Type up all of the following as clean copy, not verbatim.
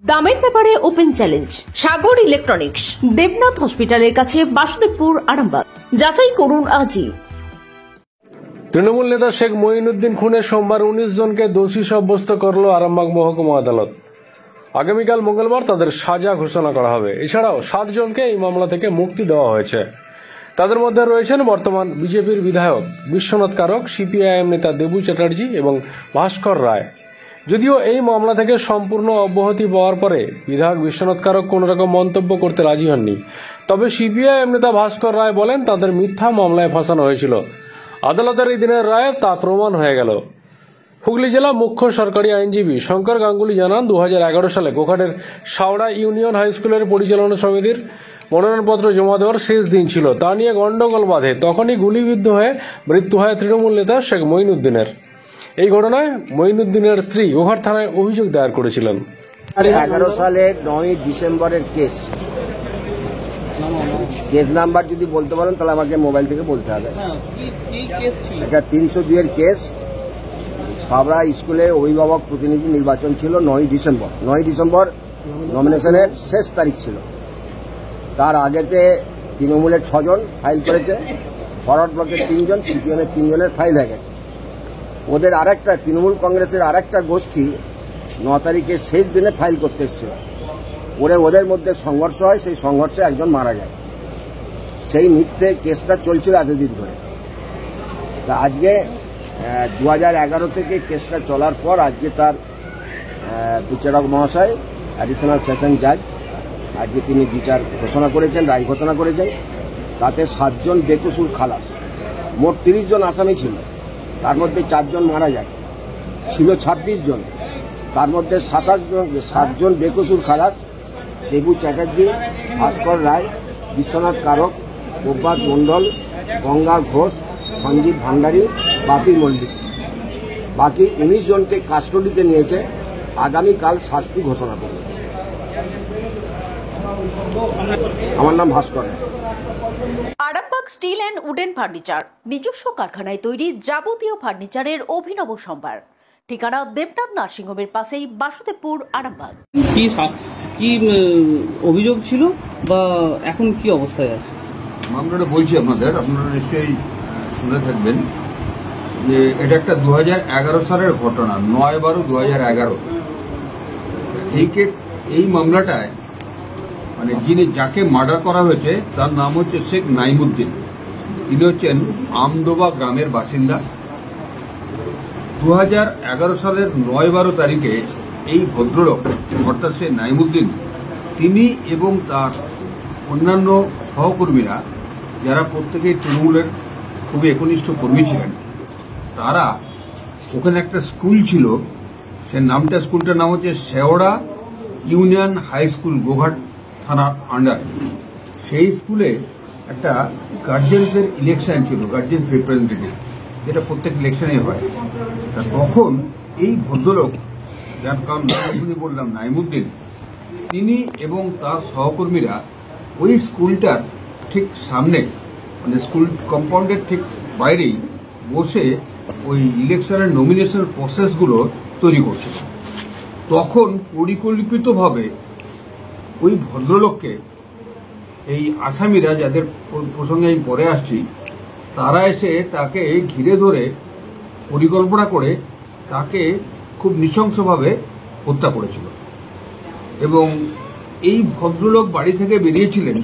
দামের ব্যাপারে open challenge সাগর electronics, Debnath হসপিটালের কাছে, বাসুদেবপুর, আরামবাগ। যাচাই করুন আজই। তৃণমূল নেতা শেখ মঈনুদ্দিন খুনে সোমবার 19 জনকে দোষী সাব্যস্ত করল আরামবাগ মহকুমা আদালত। আগামীকাল মঙ্গলবার তাদের সাজা ঘোষণা করা হবে। এছাড়াও 7 জনকে এই মামলা থেকে মুক্তি দেওয়া হয়েছে। তাদের মধ্যে রয়েছেন বর্তমান বিজেপির বিধায়ক বিশ্বনাথ কারক, সিপিআইএম নেতা দেবু চ্যাটার্জি এবং ভাস্কর রায়। যদিও এই মামলা থেকে সম্পূর্ণ অব্যাহতি পাওয়ার পরে বিধায়ক বিশ্বনাথ কারক কোন রকম মন্তব্য করতে রাজি হননি। তবে সিপিআইএম নেতা ভাস্কর রায় বলেন তাদের মিথ্যা মামলায় ফাঁসানো হয়েছিল। আদালতের এই দিনের রায়ে তা প্রমাণ হয়ে গেল। হুগলি জেলা মুখ্য সরকারি আইনজীবী শঙ্কর গাঙ্গুলি জানান, 2011 সালে গোঘাটের শাওড়া ইউনিয়ন হাই স্কুলের পরিচালনা সমিতির মনোনয়নপত্র জমা দেওয়ার শেষ দিন ছিল। তা নিয়ে গন্ডগোল বাধে। তখনই গুলিবিদ্ধ হয়ে মৃত্যু হয় তৃণমূল নেতা শেখ মঈনুদ্দিনের। এই ঘটনায় মঈনুদ্দিনের স্ত্রী গোঘাট থানায় অভিযোগ দায়ের করেছিলেন। 2011 সালের 9 ডিসেম্বরের কেস নাম্বার যদি বলতে পারেন তাহলে আমাকে মোবাইল থেকে বলতে হবে। এটা 302 কেস। হাবড়া স্কুলে অভিভাবক প্রতিনিধি নির্বাচন ছিল 9 ডিসেম্বর নমিনেশনের শেষ তারিখ ছিল। তার আগেতে তৃণমূলের 6 জন ফাইল করেছে, ফরওয়ার্ড ব্লকের 3 জন, সিপিএমের 3 জনের ফাইল হয়ে গেছে। ওদের আরেকটা তৃণমূল কংগ্রেসের আরেকটা গোষ্ঠী 9 তারিখে শেষ দিনে ফাইল করতে এসেছিল। ওদের মধ্যে সংঘর্ষ হয়, সেই সংঘর্ষে একজন মারা যায়। সেই মিথ্যে কেসটা চলছিল এতদিন ধরে। তা আজকে 2011 থেকে কেসটা চলার পর আজকে তার বিচারক মহাশয়, অ্যাডিশনাল সেশন জাজ, আজকে তিনি বিচার ঘোষণা করেছেন, রায় ঘোষণা করেছেন। তাতে 7 জন বেকসুর খালাস। মোট 30 জন আসামি ছিল, তার মধ্যে 4 জন মারা যায়। ছিল 26 জন, তার মধ্যে 7 জন বেকসুর খালাস। দেবু চ্যাটার্জি, ভাস্কর রায়, বিশ্বনাথ কারক, প্রভাত মণ্ডল, গঙ্গা ঘোষ, সঞ্জীব ভান্ডারী, বাপি মল্লিক। বাকি 19 জনকে কাস্টডিতে নিয়েছে। আগামীকাল শাস্তি ঘোষণা করবে। আমার নাম Bhaskar. Arambagh steel and wooden furniture, নিজস্ব কারখানায় তৈরি যাবতীয় ফার্নিচারের অভিনব সম্ভার। ঠিকানা দেবনাথ নার্সিংহোমের পাশেই, বাসুদেবপুর, আরামবাগ। কি অভিযোগ ছিল বা এখন কি অবস্থায় আছে মামলাটা বলছি আপনারা নিশ্চয়ই শুনে থাকবেন যে এটা একটা 2011 সালের ঘটনা, 9/12/2011। এই মামলাটায় মানে যাকে মার্ডার করা হয়েছে তার নাম হচ্ছে শেখ নাইমুদ্দিন। তিনি হচ্ছেন আমডোবা গ্রামের বাসিন্দা। 2011 সালের 9-12 তারিখে এই ভদ্রলোক অর্থাৎ শেখ নাইমুদ্দিন, তিনি এবং তার অন্যান্য সহকর্মীরা, যারা প্রত্যেকেই তৃণমূলের খুবই একনিষ্ঠ কর্মী ছিলেন, তারা ওখানে একটা স্কুল ছিল, সে স্কুলটার নাম হচ্ছে শেওড়া ইউনিয়ন হাই স্কুল, গোঘাট থানার আন্ডার। সেই স্কুলে একটা গার্জেন্সদের ইলেকশন ছিল, গার্জেন্স রিপ্রেজেন্টেটিভ, যেটা প্রত্যেক ইলেকশনেই হয়। তা তখন এই ভদ্রলোক, যার কারণ বললাম নাইমুদ্দিন, তিনি এবং তার সহকর্মীরা ওই স্কুলটার ঠিক সামনে, মানে স্কুল কম্পাউন্ডের ঠিক বাইরেই বসে ওই ইলেকশনের নমিনেশন প্রসেসগুলো তৈরি করছিল। তখন পরিকল্পিতভাবে ওই ভদ্রলোককে এই আসামিরা, যাদের প্রসঙ্গে আমি পরে আসছি, তারা এসে তাকে ঘিরে ধরে পরিকল্পনা করে তাকে খুব নৃশংসভাবে হত্যা করেছিল। এবং এই ভদ্রলোক বাড়ি থেকে বেরিয়েছিলেন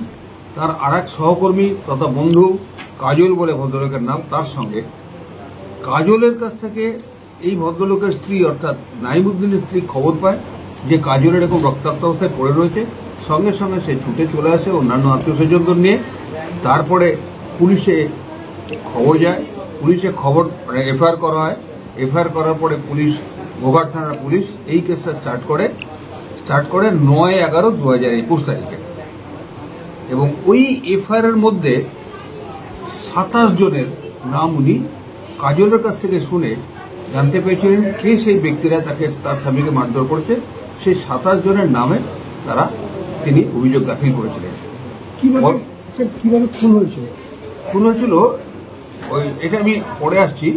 তার আরেক সহকর্মী তথা বন্ধু কাজল বলে ভদ্রলোকের নাম, তার সঙ্গে। কাজলের কাছ থেকে এই ভদ্রলোকের স্ত্রী অর্থাৎ নাইমুদ্দিনের স্ত্রী খবর পায় যে কাজল এরকম রক্তাক্ত অবস্থায় পড়ে রয়েছে। সঙ্গে সঙ্গে সে ছুটে চলে আসে অন্যান্য আত্মীয় স্বজনদের নিয়ে। তারপরে পুলিশে খবর যায়, পুলিশে খবর এফআইআর করা হয়। এফআইআর করার পরে পুলিশ, গোঘাট থানার পুলিশ এই কেসটা স্টার্ট করে 9/11/2021 তারিখে। এবং ওই এফআইআর এর মধ্যে 27 জনের নাম উনি কাজলের কাছ থেকে শুনে জানতে পেরেছিলেন কে সেই ব্যক্তিরা তার স্বামীকে মারধর করেছে। সেই 27 জনের নামে তিনি অভিযোগ দাখিল করেছিলেন। কিভাবে খুন হয়েছিল এটা আমি পরে আসছি।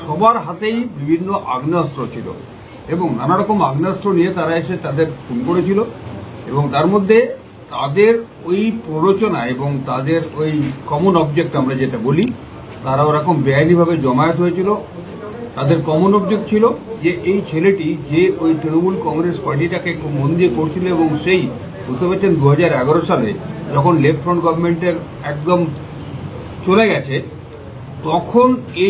সবার হাতেই বিভিন্ন আগ্নেয়াস্ত্র ছিল এবং নানা রকম আগ্নেয়াস্ত্র নিয়ে তারা এসে তাদের খুন করেছিল। এবং তার মধ্যে তাদের ওই প্ররোচনা এবং তাদের ওই কমন অবজেক্ট আমরা যেটা বলি, তারা ওরকম বেআইনিভাবে জমায়েত হয়েছিল। তাদের কমন অবজেক্ট ছিল যে এই ছেলেটি যে ওই তৃণমূল কংগ্রেস পার্টিটাকে খুব মন দিয়ে করছিল, এবং সেই বুঝতে পারছেন 2011 সালে যখন লেফট ফ্রন্ট গভর্নমেন্টের একদম চলে গেছে, তখন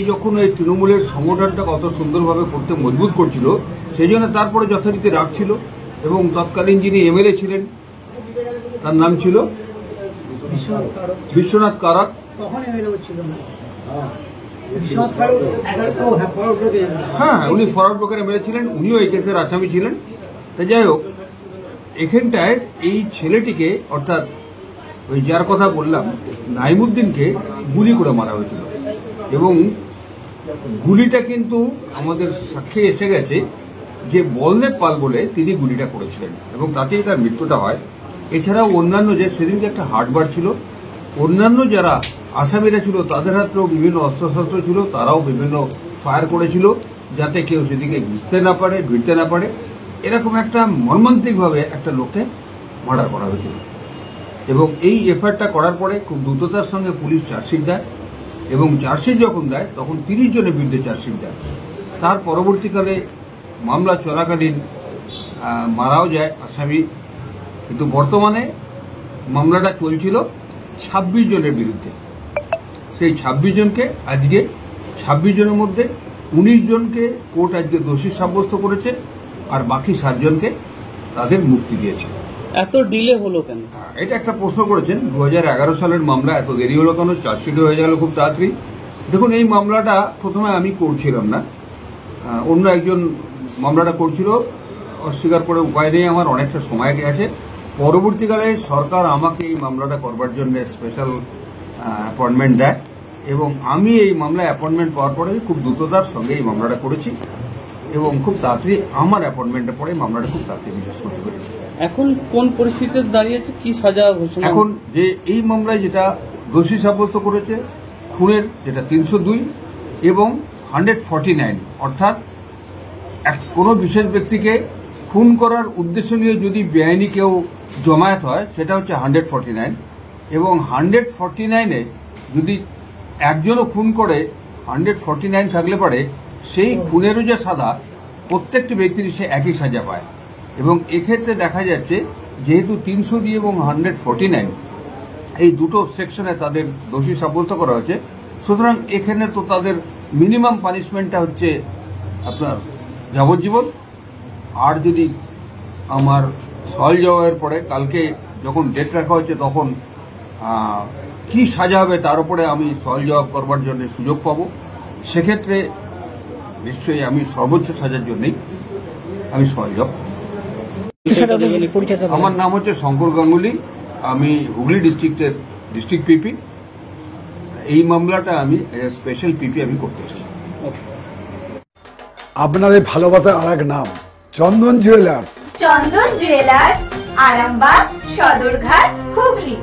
যখন এই তৃণমূলের সংগঠনটা কত সুন্দরভাবে করতে মজবুত করছিল, সেই জন্য তারপরে যথারীতি রাখছিল। এবং তৎকালীন যিনি এমএলএ ছিলেন, তার নাম ছিল বিশ্বনাথ কারাক। হ্যাঁ, উনি ফরওয়ার্ড ব্লকের এমএলএ ছিলেন, উনিও এই কেসের আসামি ছিলেন। তা যাই হোক, এখানটায় এই ছেলেটিকে, অর্থাৎ ওই যার কথা বললাম নাইমুদ্দিনকে গুলি করে মারা হয়েছিল। এবং গুলিটা কিন্তু আমাদের সাক্ষী এসে গেছে যে বলদেব পাল বলে তিনি গুলিটা করেছিলেন, এবং তাতেই তার মৃত্যুটা হয়। এছাড়াও অন্যান্য যে সেদিনকে একটা হাটবার ছিল, অন্যান্য যারা আসামিরা ছিল তাদের হাতেও বিভিন্ন অস্ত্রশস্ত্র ছিল, তারাও বিভিন্ন ফায়ার করেছিল যাতে কেউ সেদিকে ভিড়তে না পারে। এরকম একটা মর্মান্তিকভাবে একটা লোককে মার্ডার করা হয়েছিল। এবং এই এফআইআরটা করার পরে খুব দ্রুততার সঙ্গে পুলিশ চার্জশিট দেয়, এবং চার্জশিট যখন দেয় তখন 30 জনের বিরুদ্ধে চার্জশিট দেয়। তার পরবর্তীকালে মামলা চলাকালীন মারাও যায় আসামি, কিন্তু বর্তমানে মামলাটা চলছিল 26 জনের বিরুদ্ধে। সেই 26 জনকে আজকে 26 জনের মধ্যে 19 জনকে কোর্ট আজকে দোষী সাব্যস্ত করেছে, আর বাকি 7 জনকে তাদের মুক্তি দিয়েছে। এত ডিলে হলো কেন? এটা একটা প্রশ্ন করেছেন। 2011 সালের মামলা, এত দেরি হলো কেন? চার্জশিট হয়ে গেল খুব তাড়াতাড়ি। দেখুন, এই মামলাটা প্রথমে আমি করছিলাম না, অন্য একজন মামলাটা করছিল। অস্বীকার করে উপায় নেই, আমার অনেকটা সময় গেছে। পরবর্তীকালে সরকার আমাকে এই মামলাটা করবার জন্য স্পেশাল অ্যাপয়েন্টমেন্ট দেয়, এবং আমি এই মামলায় অ্যাপয়েন্টমেন্ট পাওয়ার পরে খুব দ্রুততার সঙ্গে এই মামলাটা করেছি, এবং খুব তাড়াতাড়ি আমার অ্যাপয়েন্টমেন্টের পরে মামলাটা খুব তাড়াতাড়ি বিশ্বাস করতে পেরেছি। এখন কোন পরিস্থিতিতে দাঁড়িয়েছে, কি সাজা ঘোষণা? এখন যে এই মামলায় যেটা দোষী সাব্যস্ত করেছে, খুনের যেটা 302 এবং 149, অর্থাৎ কোনো বিশেষ ব্যক্তিকে খুন করার উদ্দেশ্য নিয়ে যদি বেআইনি কেউ জমায়েত হয়, সেটা হচ্ছে 149। এবং 149-এ যদি একজনও খুন করে 149 থাকলে পারে সেই খুনেরও যে সাজা, প্রত্যেকটি ব্যক্তির সে একই সাজা পায়। এবং এক্ষেত্রে দেখা যাচ্ছে যেহেতু 302 এবং 149 এই দুটো সেকশনে তাদের দোষী সাব্যস্ত করা হয়েছে, সুতরাং এখানে তো তাদের মিনিমাম পানিশমেন্টটা হচ্ছে আপনার যাবজ্জীবন। আর যদি আমার সওয়াল জবাবের পরে কালকে যখন ডেট রাখা হয়েছে, তখন কি সাজা হবে তার উপরে আমি সওয়াল জবাব করবার জন্য সুযোগ পাবো। সেক্ষেত্রে নিশ্চয়ই আমি সর্বোচ্চ সাজার জন্যই আমি সওয়াল জবাব। আমার নাম হচ্ছে শঙ্কর গাঙ্গুলি, আমি হুগলি ডিস্ট্রিক্টের ডিস্ট্রিক্ট পিপি। এই মামলাটা আমি স্পেশাল পিপি আমি করতে এসেছি। আপনাদের ভালোবাসার আর এক নাম চন্দন জুয়েলার্স। চন্দন জুয়েলার্স, আরামবাগ, সদরঘাট, হুগলি।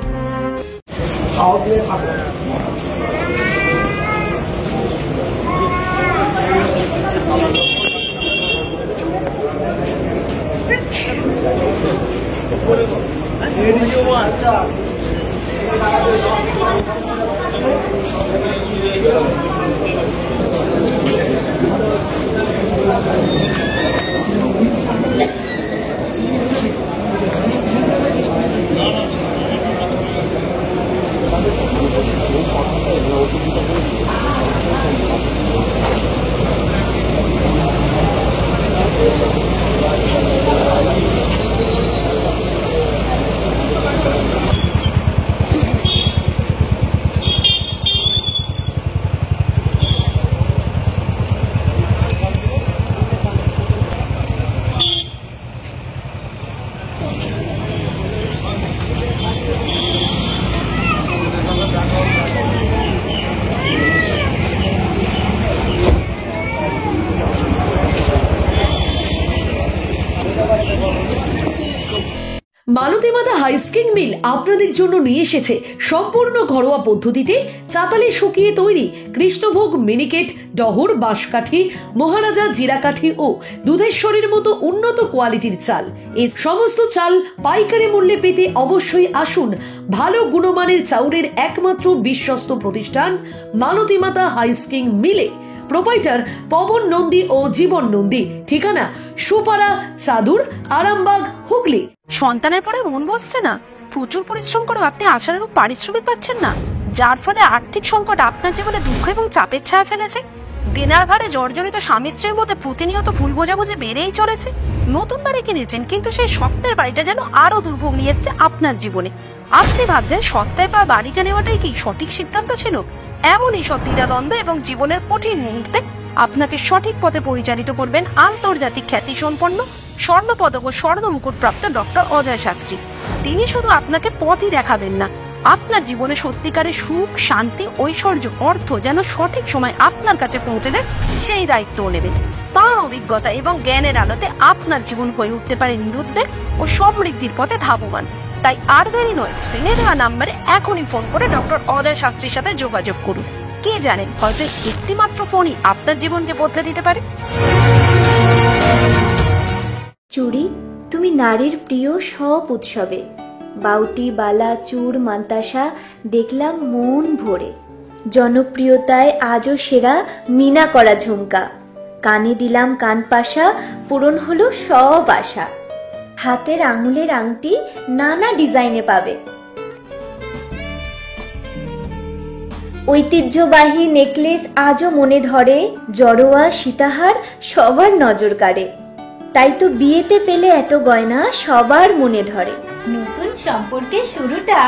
মালতী মাতা হাইস্কিং মিল আপনাদের জন্য নিয়ে এসেছে সম্পূর্ণ ঘরোয়া পদ্ধতিতে চাতালে শুকিয়ে তৈরি কৃষ্ণভোগ মিনিকেট, ডহর, বাঁশকাঠি, মহারাজা, জিরাকাঠি ও দুধেশ্বরীর মতো উন্নত কোয়ালিটির চাল। এই সমস্ত চাল পাইকারি মূল্যে পেতে অবশ্যই আসুন ভালো গুণমানের চাউলের একমাত্র বিশ্বস্ত প্রতিষ্ঠান মালতী মাতা হাইস্কিং মিলে। প্রোপাইটার পবন নন্দী ও জীবন নন্দী। ঠিকানা সুপারা, চাদুর, আরামবাগ, হুগলি। সন্তানের পরে মন বসছে না, প্রচুর পরিশ্রম করেও আপনি আশানুরূপ পারিশ্রমিক পাচ্ছেন না, যার ফলে আর্থিক সংকট আপনার জীবনে দুঃখ এবং চাপের ছায়া ফেলেছে। দিনার ভারে জর্জরিত স্বামী স্ত্রীর মধ্যে প্রতিনিয়ত ভুল বোঝাবুঝি বেড়েই চলেছে। নতুন বাড়ি কিনেছেন, কিন্তু সেই স্বপ্নের বাড়িটা যেন আরো দুর্ভোগ নিয়ে এসছে আপনার জীবনে। আপনি ভাবছেন সস্তায় পাওয়া বাড়িটা নেওয়াটাই কি সঠিক সিদ্ধান্ত ছিল? এমনই সব দ্বিধাদ্বন্দ্ব এবং জীবনের কঠিন মুহূর্তে আপনাকে সঠিক পথে পরিচালিত করবেন আন্তর্জাতিক খ্যাতিসম্পন্ন স্বর্ণপদক ও স্বর্ণ মুকুট প্রাপ্ত ডক্টর অজয় শাস্ত্রী। তিনি শুধু আপনাকে পথই দেখাবেন না, আপনার জীবনে সত্যিকারের সুখ, শান্তি, ঐশ্বর্য, অর্থ যেন সঠিক সময় আপনার কাছে পৌঁছে দেয় সেই দায়িত্বও নেবেন। তার অভিজ্ঞতা এবং জ্ঞানের আলোতে আপনার জীবন হয়ে উঠতে পারে নিরুদ্বেগ ও সমৃদ্ধির পথে ধাবমান। তাই আর দেরি নয়, স্ক্রিনে দেওয়া নাম্বারে এখনই ফোন করে ডক্টর অজয় শাস্ত্রীর সাথে যোগাযোগ করুন। কে জানেন, হয়তো একটি মাত্র ফোনই আপনার জীবনকে বদলে দিতে পারে। চুড়ি, তুমি নারীর প্রিয় সব উৎসবে। বাউটি, বালা, চূড়, মান্তাসা দেখলাম মন ভরে। জনপ্রিয়তায় আজও সেরা মিনা করা ঝুমকা। কানে দিলাম কানপাশা, পূরণ হলো সব আশা। হাতের আঙুলের আংটি নানা ডিজাইনে পাবে। ঐতিহ্যবাহী নেকলেস আজও মনে ধরে। জড়োয়া, সীতাহার সবার নজর কাড়ে। তাই তো বিয়েতে পেলে এত গয়না সবার মনে ধরে। নতুন সম্পর্কের শুরুটা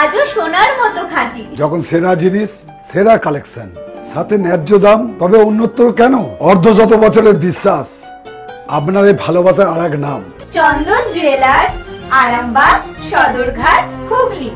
আজও সোনার মতো খাঁটি। যখন সেরা জিনিস, সেরা কালেকশন, সাথে ন্যায্য দাম, তবে উন্নতর কেন? অর্ধশত বছরের বিশ্বাস, আপনাদের ভালোবাসার আর এক নাম চন্দন জুয়েলার্স, আরামবাগ, সদরঘাট, হুগলি।